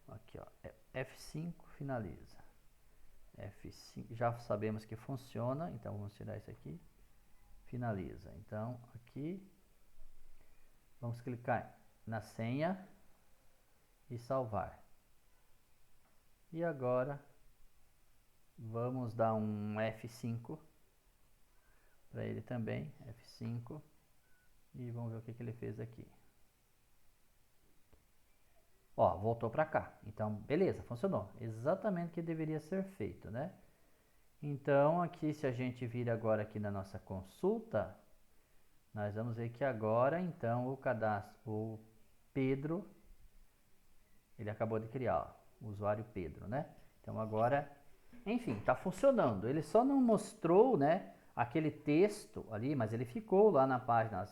Aqui, ó, F5 finaliza. F5, já sabemos que funciona, então vamos tirar isso aqui. Finaliza. Então, aqui, vamos clicar na senha e salvar. E agora, vamos dar um F5 para ele também, F5. E vamos ver o que ele fez aqui. Ó, voltou para cá. Então, beleza, funcionou. Exatamente o que deveria ser feito, né? Então, aqui, se a gente vir agora aqui na nossa consulta, nós vamos ver que agora, então, o cadastro, o Pedro, ele acabou de criar, ó, o usuário Pedro, né? Então, agora, enfim, está funcionando. Ele só não mostrou, né, aquele texto ali, mas ele ficou lá na página,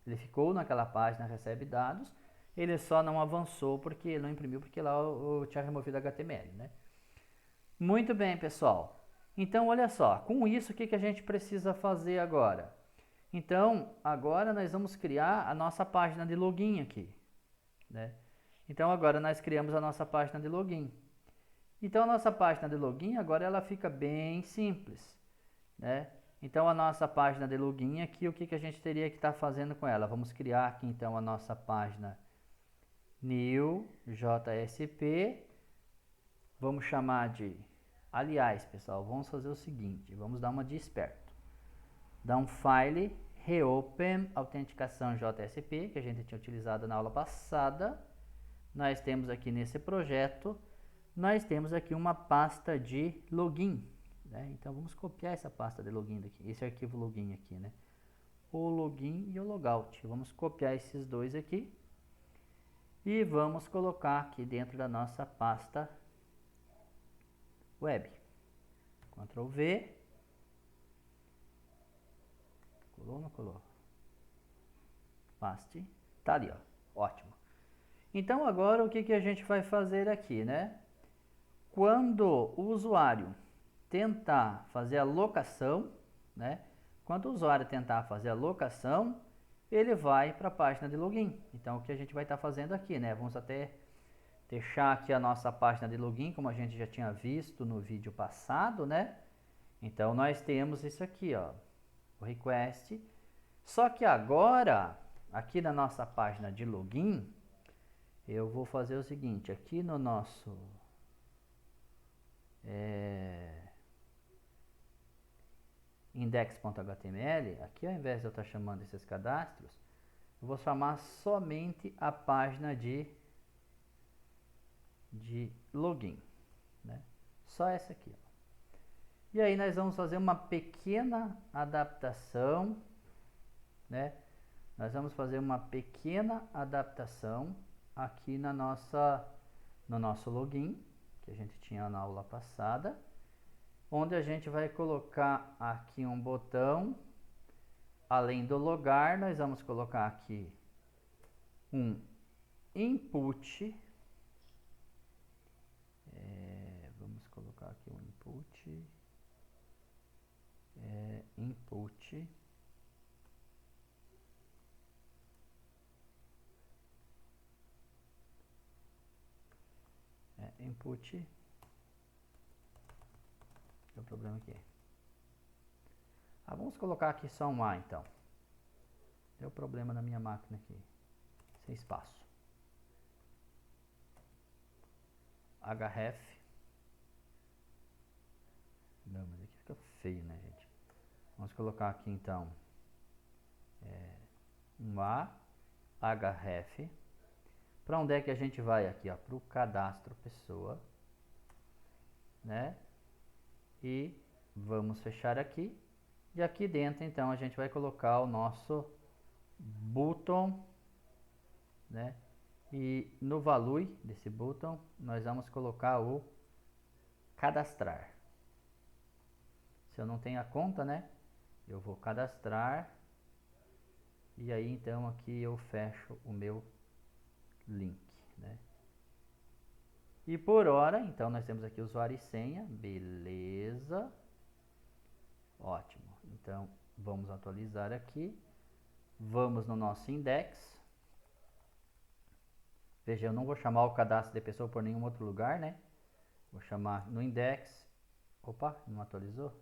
ele ficou naquela página recebe dados. Ele só não avançou porque ele não imprimiu, porque lá eu tinha removido HTML, né? Muito bem, pessoal. Então, olha só, com isso, o que a gente precisa fazer agora? Então, agora nós vamos criar a nossa página de login aqui, né? Então, agora nós criamos a nossa página de login. Então, a nossa página de login, agora ela fica bem simples, né? Então, a nossa página de login aqui, o que a gente teria que estar fazendo com ela? Vamos criar aqui, então, a nossa página new JSP, vamos chamar de, aliás, pessoal, vamos fazer o seguinte, vamos dar uma de esperto. Dá um file reopen autenticação JSP, que a gente tinha utilizado na aula passada. Nós temos aqui nesse projeto, nós temos aqui uma pasta de login, né? Então vamos copiar essa pasta de login daqui, esse arquivo login aqui, né? O login e o logout. Vamos copiar esses dois aqui e vamos colocar aqui dentro da nossa pasta web. Ctrl V. Colou ou não colou? Paste. Tá ali, ó. Ótimo. Então agora o que a gente vai fazer aqui, né? Quando o usuário tentar fazer a locação, né? Quando o usuário tentar fazer a locação, ele vai para a página de login. Então o que a gente vai estar fazendo aqui, né? Vamos até deixar aqui a nossa página de login, como a gente já tinha visto no vídeo passado, né? Então nós temos isso aqui, ó, o request. Só que agora, aqui na nossa página de login, eu vou fazer o seguinte, aqui no nosso index.html, aqui ao invés de eu estar chamando esses cadastros, eu vou chamar somente a página de login, né? Só essa aqui, ó. E aí nós vamos fazer uma pequena adaptação, né? Nós vamos fazer uma pequena adaptação aqui no nosso login, que a gente tinha na aula passada, onde a gente vai colocar aqui um botão, além do logar, nós vamos colocar aqui um input, vamos colocar aqui um input, input, input, tem um problema aqui. Vamos colocar aqui só um A então. Deu problema na minha máquina aqui, sem espaço. href. Não, mas aqui fica feio, né, gente? Vamos colocar aqui então um A, href. Para onde é que a gente vai aqui, ó? Para o cadastro pessoa, né? E vamos fechar aqui. E aqui dentro, então, a gente vai colocar o nosso button, né? E no value desse button, nós vamos colocar o cadastrar. Se eu não tenho a conta, né? Eu vou cadastrar. E aí, então, aqui eu fecho o meu link, né? E por hora, então, nós temos aqui usuário e senha. Beleza. Ótimo. Então, vamos atualizar aqui. Vamos no nosso index. Veja, eu não vou chamar o cadastro de pessoa por nenhum outro lugar, né? Vou chamar no index. Opa, não atualizou?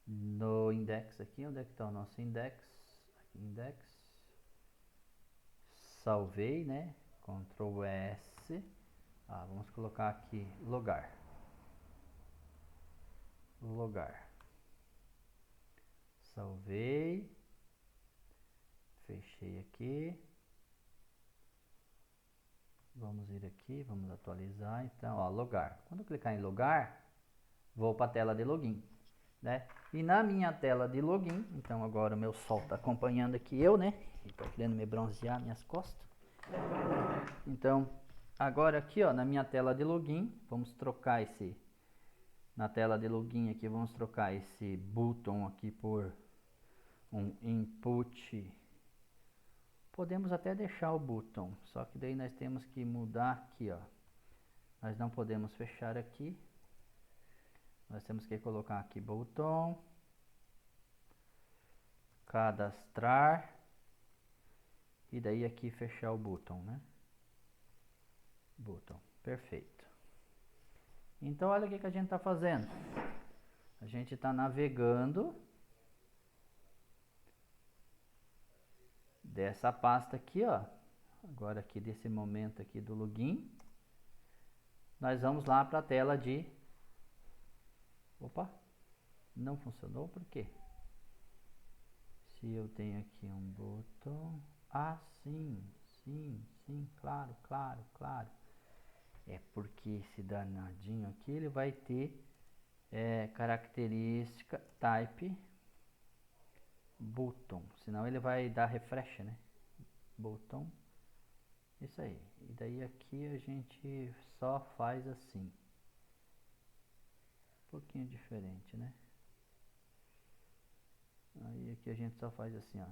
No index aqui, onde é que está o nosso index? Aqui, index. Salvei, né? Ctrl S. Vamos colocar aqui logar. Logar. Salvei. Fechei aqui. Vamos ir aqui, vamos atualizar. Então, ó, logar. Quando eu clicar em logar, vou para a tela de login, né? E na minha tela de login, então agora o meu sol está acompanhando aqui eu, né? Estou querendo me bronzear minhas costas. Então, agora aqui, ó, na minha tela de login, vamos trocar esse... Na tela de login aqui, vamos trocar esse button aqui por um input. Podemos até deixar o button, só que daí nós temos que mudar aqui, ó. Nós não podemos fechar aqui. Nós temos que colocar aqui botão, cadastrar, e daí aqui fechar o botão, né? Botão, perfeito. Então olha o que a gente está fazendo. A gente está navegando dessa pasta aqui, ó. agora aqui desse momento aqui do login, nós vamos lá para a tela de... Opa, não funcionou, por quê? Se eu tenho aqui um botão... Ah, sim, claro. É porque esse danadinho aqui, ele vai ter característica type button, senão ele vai dar refresh, né? Botão, isso aí. E daí aqui a gente só faz assim. Um pouquinho diferente, né? Aí aqui a gente só faz assim, ó.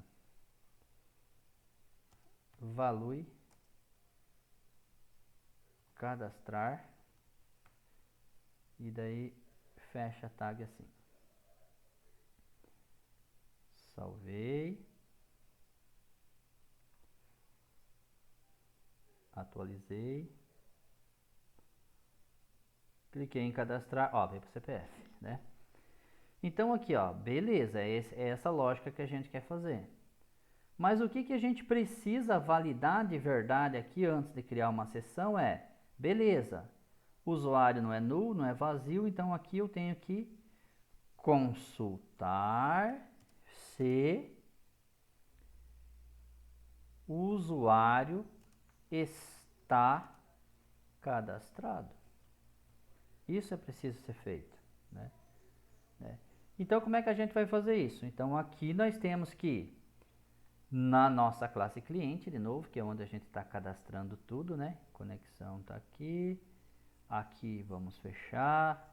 Value cadastrar e daí fecha a tag assim. Salvei, atualizei, cliquei em cadastrar, ó, veio para o CPF, né? Então aqui, ó, beleza, é essa lógica que a gente quer fazer. Mas o que a gente precisa validar de verdade aqui antes de criar uma sessão é, beleza, o usuário não é null, não é vazio, então aqui eu tenho que consultar se o usuário está cadastrado. Isso é preciso ser feito, né? Então, como é que a gente vai fazer isso? Então, aqui nós temos que, na nossa classe cliente, de novo, que é onde a gente está cadastrando tudo, né? Conexão está aqui. Aqui vamos fechar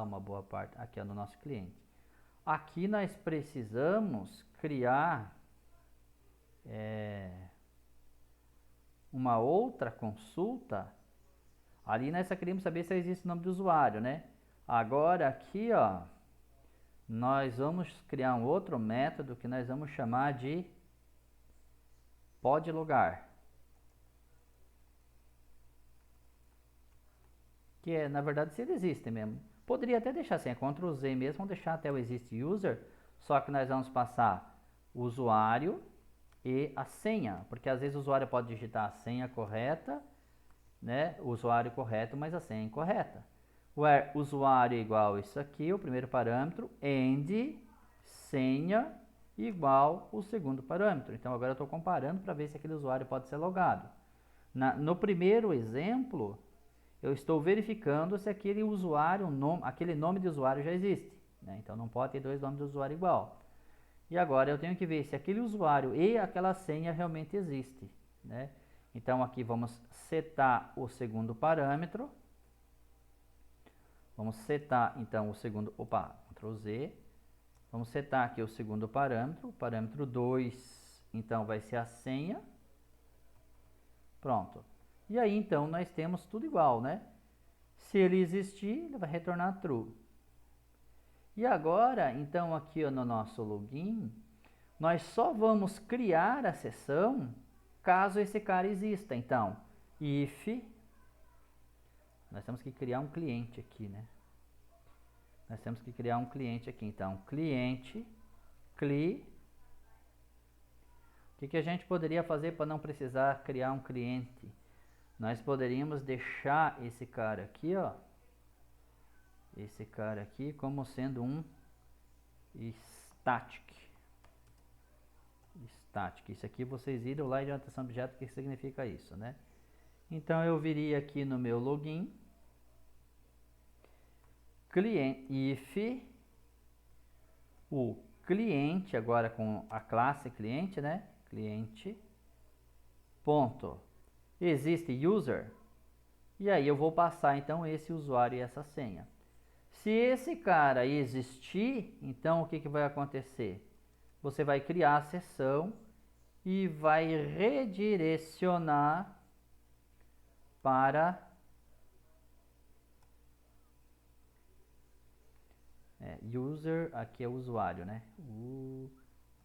uma boa parte, aqui é no nosso cliente. Aqui nós precisamos criar uma outra consulta. Ali nós só queríamos saber se existe o nome do usuário, né? Agora aqui, ó, nós vamos criar um outro método que nós vamos chamar de pode logar. Que é, na verdade, se ele existe mesmo. Poderia até deixar assim, é Ctrl Z mesmo, vamos deixar até o exist user, só que nós vamos passar o usuário e a senha, porque às vezes o usuário pode digitar a senha correta, né? O usuário correto, mas a senha incorreta. Where usuário igual isso aqui, o primeiro parâmetro, and senha igual o segundo parâmetro. Então agora eu estou comparando para ver se aquele usuário pode ser logado. No primeiro exemplo, eu estou verificando se aquele usuário, aquele nome de usuário já existe, né? Então não pode ter dois nomes de usuário igual. E agora eu tenho que ver se aquele usuário e aquela senha realmente existe, né? Então aqui vamos setar o segundo parâmetro. Vamos setar então o segundo, Ctrl Z. Vamos setar aqui o segundo parâmetro, parâmetro 2, então vai ser a senha. Pronto. E aí então nós temos tudo igual, né? Se ele existir, ele vai retornar true. E agora, então aqui ó, no nosso login, nós só vamos criar a sessão caso esse cara exista. Então, if, nós temos que criar um cliente aqui, né? Nós temos que criar um cliente aqui. Então, cliente, cli. O que a gente poderia fazer para não precisar criar um cliente? Nós poderíamos deixar esse cara aqui, ó. Esse cara aqui como sendo um static. Static. Isso aqui vocês viram lá em orientação a objeto, o que significa isso, né? Então eu viria aqui no meu login, cliente, if o cliente, agora com a classe cliente, né? Cliente, ponto, existe user, e aí eu vou passar então esse usuário e essa senha. Se esse cara existir, então o que vai acontecer? Você vai criar a sessão e vai redirecionar para user, aqui é usuário, né?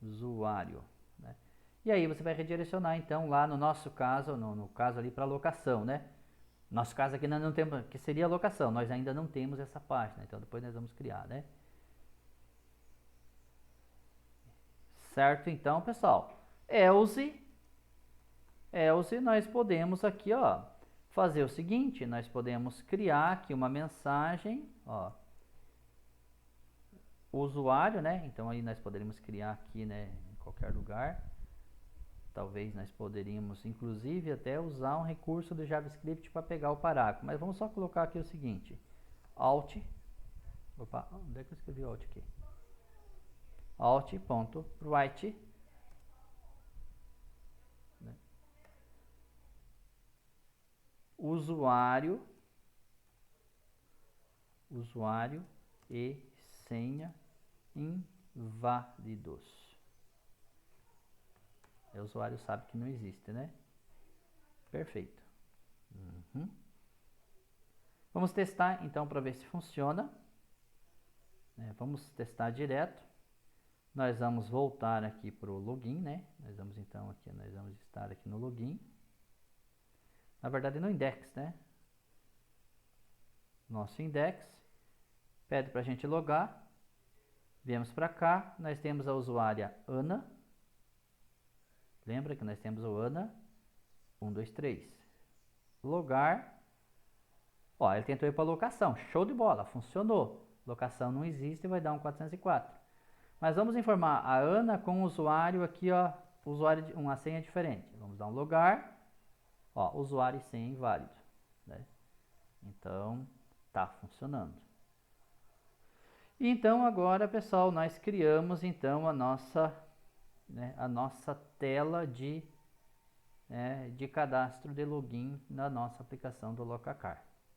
Usuário, né? E aí você vai redirecionar então lá no nosso caso, no caso ali para locação, né? Nosso caso aqui nós não temos, que seria a locação, nós ainda não temos essa página, então depois nós vamos criar, né? Certo, então, pessoal, else else, nós podemos aqui, ó, fazer o seguinte, nós podemos criar aqui uma mensagem, ó, o usuário, né? Então aí nós poderíamos criar aqui, né, em qualquer lugar. Talvez nós poderíamos, inclusive, até usar um recurso do JavaScript para pegar o parágrafo. Mas vamos só colocar aqui o seguinte, alt, opa, onde é que eu escrevi alt aqui? Alt.write, né? usuário e senha inválidos. O usuário sabe que não existe, né? Perfeito. Vamos testar então para ver se funciona. Vamos testar direto. Nós vamos voltar aqui para o login, né? Nós vamos então aqui, nós vamos estar aqui no login. Na verdade no index, né? Nosso index pede para a gente logar. Viemos para cá, nós temos a usuária Ana. Lembra que nós temos o Ana 123. Logar. Ó, ele tentou ir para locação. Show de bola, funcionou. Locação não existe, vai dar um 404. Mas vamos informar a Ana com o usuário aqui, ó, usuário de uma senha diferente. Vamos dar um logar. Ó, usuário e senha inválido, né? Então, tá funcionando. Então agora, pessoal, nós criamos então a nossa tela de cadastro de login na nossa aplicação do Locacar.